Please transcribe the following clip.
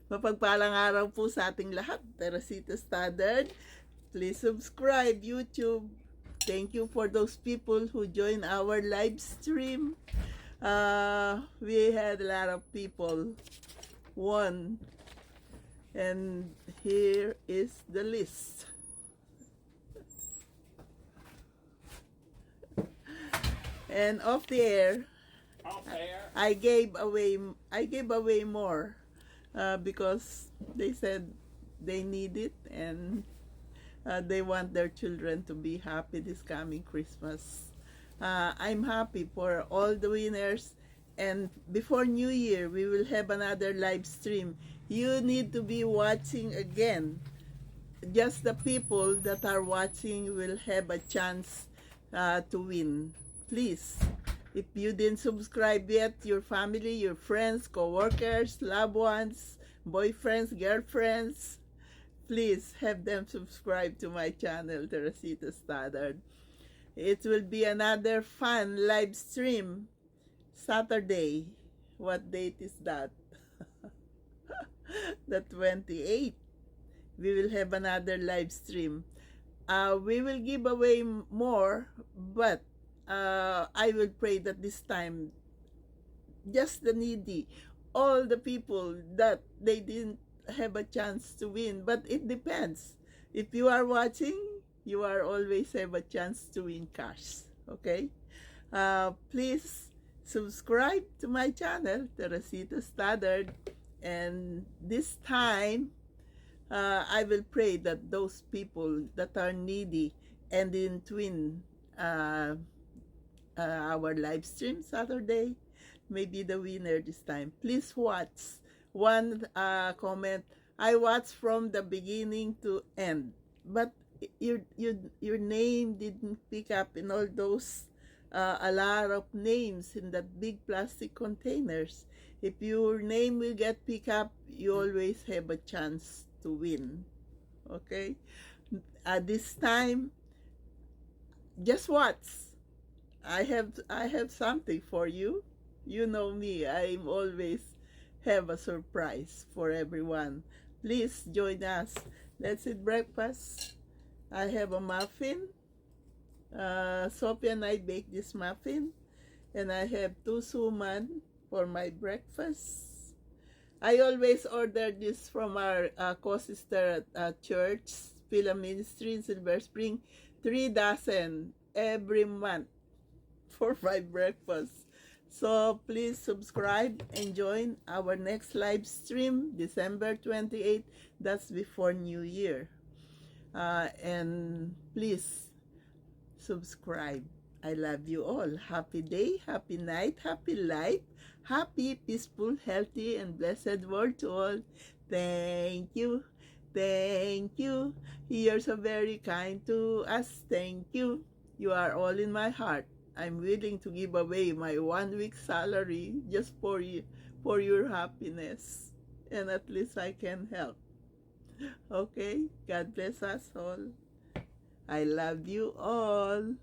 Mapagpalang araw po sa ating lahat. Teresita Standard. Please subscribe YouTube. Thank you for those people who join our live stream. We had a lot of people. One. And here is the list. And off the air, I gave away more because they said they need it and they want their children to be happy this coming Christmas. I'm happy for all the winners, and before New Year we will have another live stream. You need to be watching again. Just the people that are watching will have a chance to win. Please, if you didn't subscribe yet, your family, your friends, co-workers, loved ones, boyfriends, girlfriends, please have them subscribe to my channel, Teresita Standard. It will be another fun live stream Saturday. What date is that? The 28th. We will have another live stream. We will give away more, but I will pray that this time, just the needy, all the people that they didn't have a chance to win, but it depends. If you are watching, you are always have a chance to win cash. Okay? Please subscribe to my channel, Teresita Standard, and this time, I will pray that those people that are needy and didn't win our live stream Saturday may be the winner this time. Please watch. One comment, I watched from the beginning to end, but your name didn't pick up in all those a lot of names in that big plastic containers. If your name will get picked up, you always have a chance to win. Okay? This time, just watch. I have something for you. You know me. I'm always have a surprise for everyone. Please join us. Let's eat breakfast. I have a muffin. Sophie and I baked this muffin, and I have 2 suman for my breakfast. I always order this from our co-sister at church, Phila Ministry in Silver Spring, 3 dozen every month for my breakfast. So please subscribe and join our next live stream, December 28th. That's before New Year. And please subscribe. I love you all. Happy day, happy night, happy life, happy, peaceful, healthy, and blessed world to all. Thank you. Thank you. You're so very kind to us. Thank you. You are all in my heart. I'm willing to give away my 1 week salary just for you, for your happiness. And at least I can help. Okay? God bless us all. I love you all.